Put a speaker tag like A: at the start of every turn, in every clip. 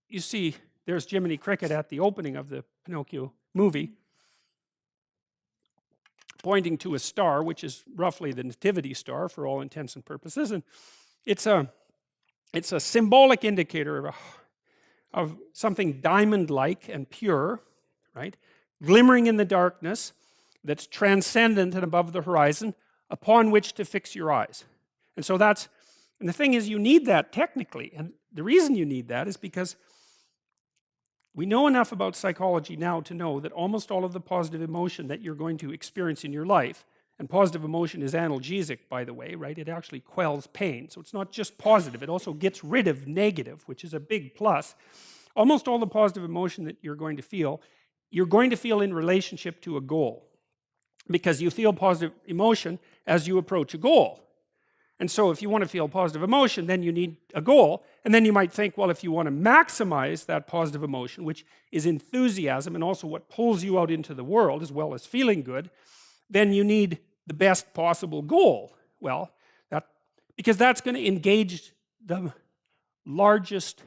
A: you see, there's Jiminy Cricket at the opening of the Pinocchio movie, pointing to a star, which is roughly the nativity star for all intents and purposes. And it's a symbolic indicator of something diamond-like and pure, right? Glimmering in the darkness, that's transcendent and above the horizon, upon which to fix your eyes. And so and the thing is, you need that technically. And the reason you need that is because we know enough about psychology now to know that almost all of the positive emotion that you're going to experience in your life, and positive emotion is analgesic, by the way, right? It actually quells pain. So it's not just positive, it also gets rid of negative, which is a big plus. Almost all the positive emotion that you're going to feel in relationship to a goal. Because you feel positive emotion as you approach a goal. And so if you want to feel positive emotion, then you need a goal. And then you might think, well, if you want to maximize that positive emotion, which is enthusiasm and also what pulls you out into the world, as well as feeling good, then you need the best possible goal. Well, because that's going to engage the largest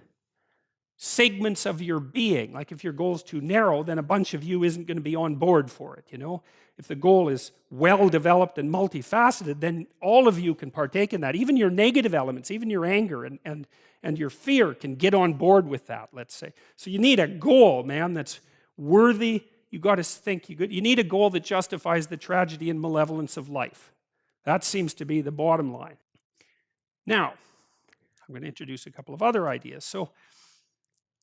A: segments of your being. Like if your goal is too narrow, then a bunch of you isn't going to be on board for it, you know? If the goal is well developed and multifaceted, then all of you can partake in that. Even your negative elements, even your anger and your fear can get on board with that, let's say. So you need a goal, man, that's worthy. You got to think, you need a goal that justifies the tragedy and malevolence of life. That seems to be the bottom line. Now, I'm going to introduce a couple of other ideas. So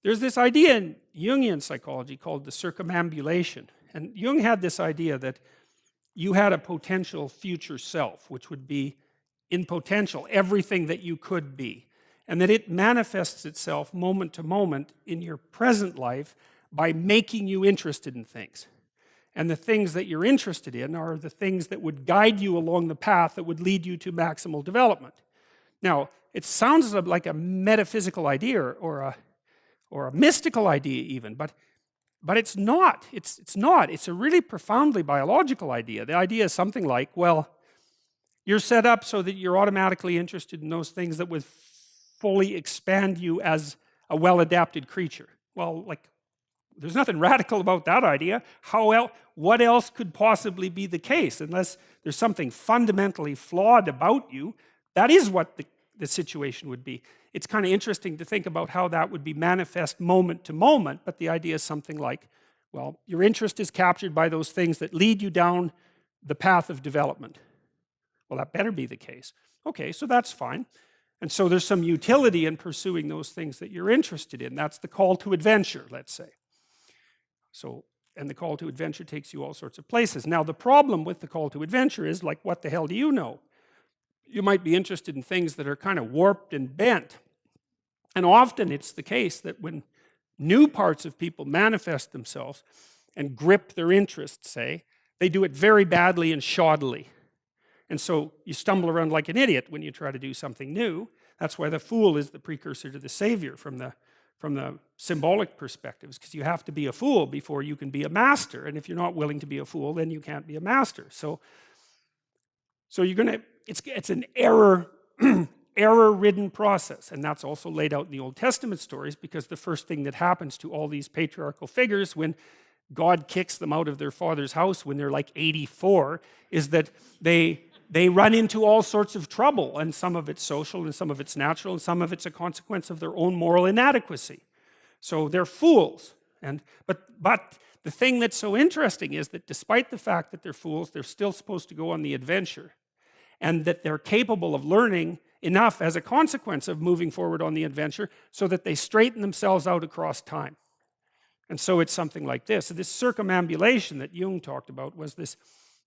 A: there's this idea in Jungian psychology called the circumambulation. And Jung had this idea that you had a potential future self, which would be in potential everything that you could be. And that it manifests itself moment to moment in your present life by making you interested in things. And the things that you're interested in are the things that would guide you along the path that would lead you to maximal development. Now, it sounds like a metaphysical idea or a mystical idea even, but it's not. It's not. It's a really profoundly biological idea. The idea is something like, well, you're set up so that you're automatically interested in those things that would fully expand you as a well-adapted creature. Well, like, there's nothing radical about that idea. What else could possibly be the case? Unless there's something fundamentally flawed about you, that is what the situation would be. It's kind of interesting to think about how that would be manifest moment to moment, but the idea is something like, well, your interest is captured by those things that lead you down the path of development. Well, that better be the case. Okay, so that's fine. And so there's some utility in pursuing those things that you're interested in. That's the call to adventure, let's say. And the call to adventure takes you all sorts of places. Now, the problem with the call to adventure is, like, what the hell do you know? You might be interested in things that are kind of warped and bent. And often it's the case that when new parts of people manifest themselves and grip their interests, say, they do it very badly and shoddily. And so you stumble around like an idiot when you try to do something new. That's why the fool is the precursor to the savior from the symbolic perspectives, because you have to be a fool before you can be a master. And if you're not willing to be a fool, then you can't be a master. So you're going to, it's an error-ridden process. And that's also laid out in the Old Testament stories, because the first thing that happens to all these patriarchal figures when God kicks them out of their father's house when they're like 84 is that they run into all sorts of trouble, and some of it's social and some of it's natural and some of it's a consequence of their own moral inadequacy. So they're fools. But the thing that's so interesting is that despite the fact that they're fools, they're still supposed to go on the adventure, and that they're capable of learning enough as a consequence of moving forward on the adventure so that they straighten themselves out across time. And so it's something like this. So this circumambulation that Jung talked about was this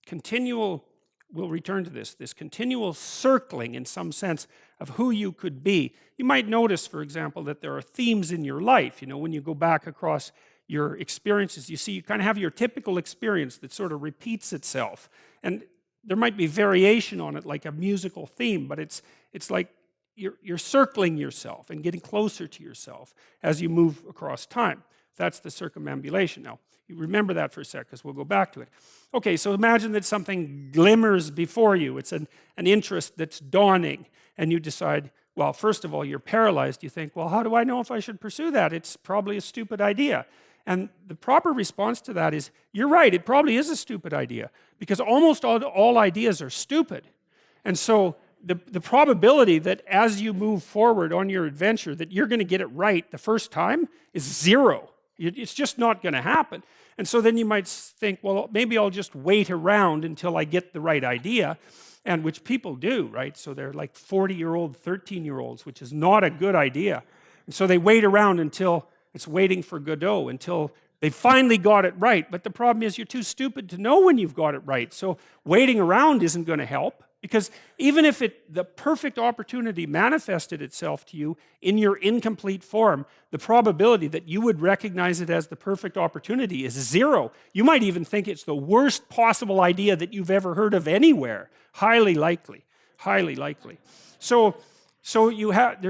A: continual, we'll return to this continual circling in some sense of who you could be. You might notice, for example, that there are themes in your life. You know, when you go back across your experiences, you see you kind of have your typical experience that sort of repeats itself. And there might be variation on it, like a musical theme, but it's like you're circling yourself and getting closer to yourself as you move across time. That's the circumambulation. Now, you remember that for a sec, because we'll go back to it. Okay, so imagine that something glimmers before you. It's an interest that's dawning, and you decide, well, first of all, you're paralyzed. You think, well, how do I know if I should pursue that? It's probably a stupid idea. And the proper response to that is, you're right, it probably is a stupid idea, because almost all ideas are stupid. And so the probability that as you move forward on your adventure that you're going to get it right the first time is zero. It's just not going to happen. And so then you might think, well, maybe I'll just wait around until I get the right idea, and which people do, right? So they're like 40-year-old, 13-year-olds, which is not a good idea. And so they wait around until it's waiting for Godot, until they finally got it right. But the problem is you're too stupid to know when you've got it right. So waiting around isn't going to help, because even if the perfect opportunity manifested itself to you in your incomplete form, the probability that you would recognize it as the perfect opportunity is zero. You might even think it's the worst possible idea that you've ever heard of anywhere. Highly likely, highly likely. So you have,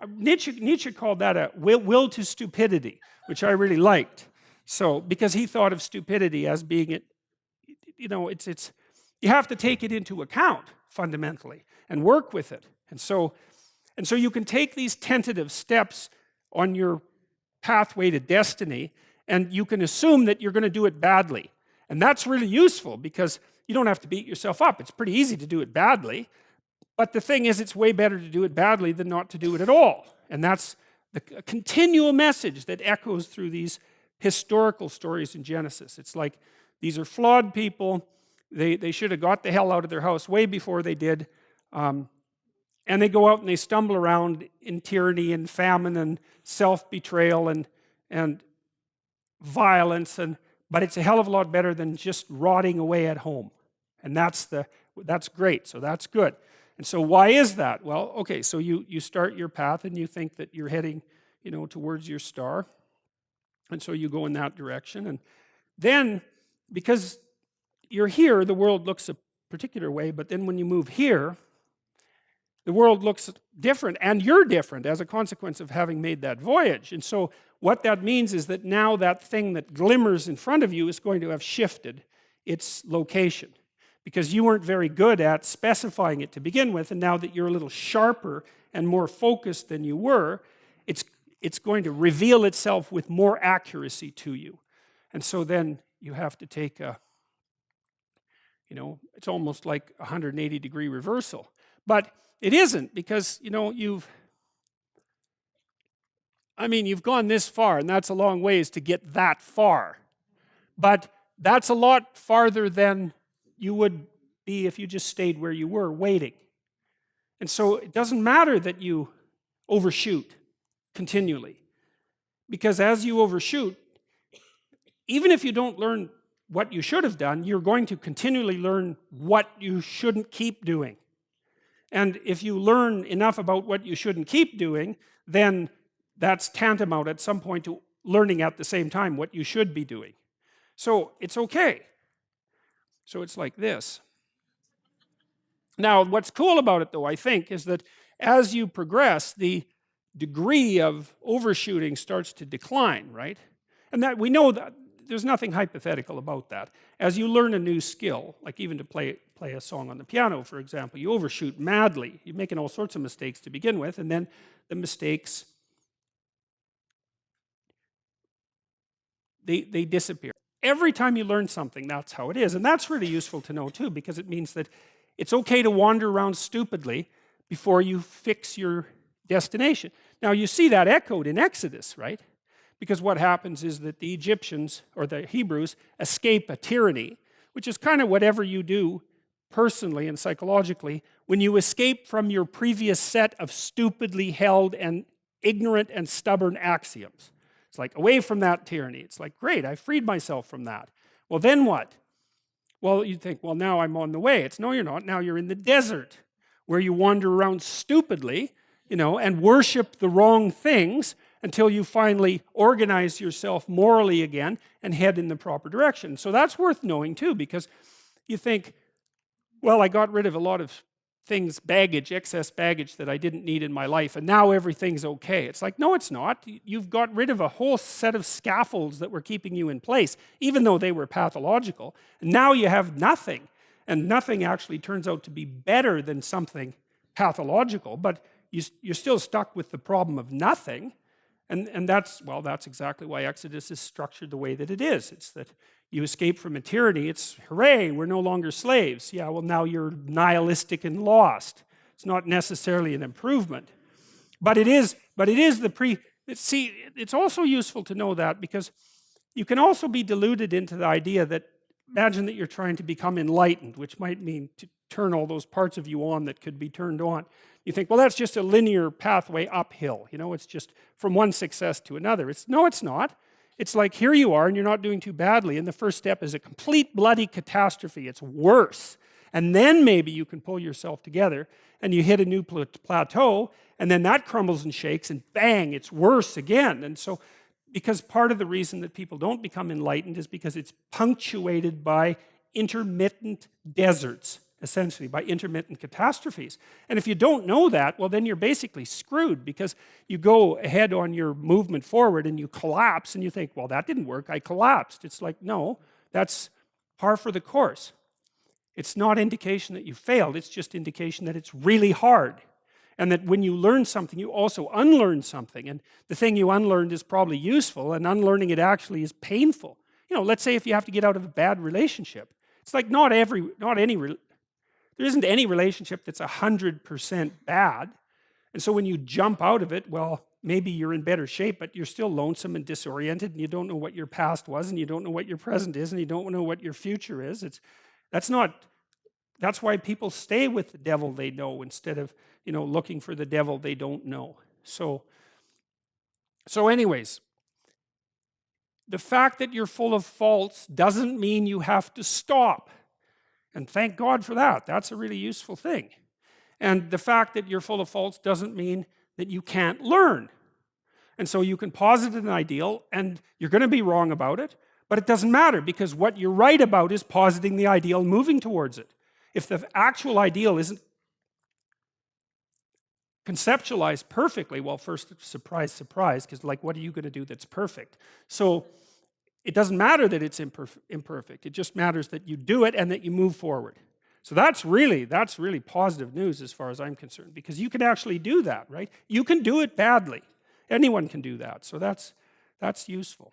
A: Nietzsche called that a will to stupidity, which I really liked. So, because he thought of stupidity as being, it's you have to take it into account fundamentally and work with it. And so you can take these tentative steps on your pathway to destiny, and you can assume that you're going to do it badly. And that's really useful, because you don't have to beat yourself up. It's pretty easy to do it badly. But the thing is, it's way better to do it badly than not to do it at all. And that's the continual message that echoes through these historical stories in Genesis. It's like, these are flawed people. They should have got the hell out of their house way before they did. And they go out and they stumble around in tyranny and famine and self-betrayal and violence. But it's a hell of a lot better than just rotting away at home. And that's great. So that's good. And so why is that? Well, okay, so you start your path and you think that you're heading, towards your star. And so you go in that direction. And then, because you're here, the world looks a particular way, but then when you move here, the world looks different, and you're different as a consequence of having made that voyage. And so what that means is that now that thing that glimmers in front of you is going to have shifted its location, because you weren't very good at specifying it to begin with, and now that you're a little sharper and more focused than you were, it's going to reveal itself with more accuracy to you. And so then you have to take it's almost like a 180-degree reversal. But it isn't, because, you've gone this far, and that's a long ways to get that far. But that's a lot farther than you would be if you just stayed where you were, waiting. And so it doesn't matter that you overshoot continually, because as you overshoot, even if you don't learn what you should have done, you're going to continually learn what you shouldn't keep doing. And if you learn enough about what you shouldn't keep doing, then that's tantamount at some point to learning at the same time what you should be doing. So it's okay. So it's like this. Now, what's cool about it, though, I think, is that as you progress, the degree of overshooting starts to decline, right? And that we know that there's nothing hypothetical about that. As you learn a new skill, like even to play a song on the piano, for example, you overshoot madly. You're making all sorts of mistakes to begin with, and then the mistakes, they disappear. Every time you learn something, that's how it is. And that's really useful to know, too, because it means that it's okay to wander around stupidly before you fix your destination. Now, you see that echoed in Exodus, right? Because what happens is that the Egyptians, or the Hebrews, escape a tyranny, which is kind of whatever you do personally and psychologically when you escape from your previous set of stupidly held and ignorant and stubborn axioms. It's like, away from that tyranny. It's like, great, I freed myself from that. Well, then what? Well, you think, well, now I'm on the way. No, you're not. Now you're in the desert, where you wander around stupidly, and worship the wrong things until you finally organize yourself morally again and head in the proper direction. So that's worth knowing, too, because you think, well, I got rid of a lot of things, excess baggage that I didn't need in my life, and now everything's okay. It's like, no, it's not. You've got rid of a whole set of scaffolds that were keeping you in place, even though they were pathological. And now you have nothing, and nothing actually turns out to be better than something pathological, but you're still stuck with the problem of nothing. And that's exactly why Exodus is structured the way that it is. It's that you escape from a tyranny. It's, hooray, we're no longer slaves. Yeah, well, now you're nihilistic and lost. It's not necessarily an improvement. But it is see, it's also useful to know that, because you can also be deluded into the idea that, imagine that you're trying to become enlightened, which might mean to turn all those parts of you on that could be turned on. You think, well, that's just a linear pathway uphill. You know, it's just from one success to another. No, it's not. It's like, here you are, and you're not doing too badly, and the first step is a complete bloody catastrophe. It's worse. And then maybe you can pull yourself together, and you hit a new plateau, and then that crumbles and shakes, and bang, it's worse again. And so, because part of the reason that people don't become enlightened is because it's punctuated by intermittent deserts, essentially, by intermittent catastrophes. And if you don't know that, well, then you're basically screwed, because you go ahead on your movement forward and you collapse, and you think, well, that didn't work, I collapsed. It's like, no, that's par for the course. It's not indication that you failed, it's just indication that it's really hard. And that when you learn something, you also unlearn something. And the thing you unlearned is probably useful, and unlearning it actually is painful. You know, let's say if you have to get out of a bad relationship. It's like there isn't any relationship that's 100% bad. And so when you jump out of it, well, maybe you're in better shape, but you're still lonesome and disoriented, and you don't know what your past was, and you don't know what your present is, and you don't know what your future is. That's why people stay with the devil they know instead of, you know, looking for the devil they don't know. So anyways, the fact that you're full of faults doesn't mean you have to stop. And thank God for that. That's a really useful thing. And the fact that you're full of faults doesn't mean that you can't learn. And so you can posit an ideal, and you're going to be wrong about it, but it doesn't matter, because what you're right about is positing the ideal and moving towards it. If the actual ideal isn't conceptualized perfectly, well, first, surprise, surprise, because like, what are you going to do that's perfect? So it doesn't matter that it's imperfect. It just matters that you do it and that you move forward. So that's really positive news as far as I'm concerned, because you can actually do that, right? You can do it badly. Anyone can do that. So that's useful.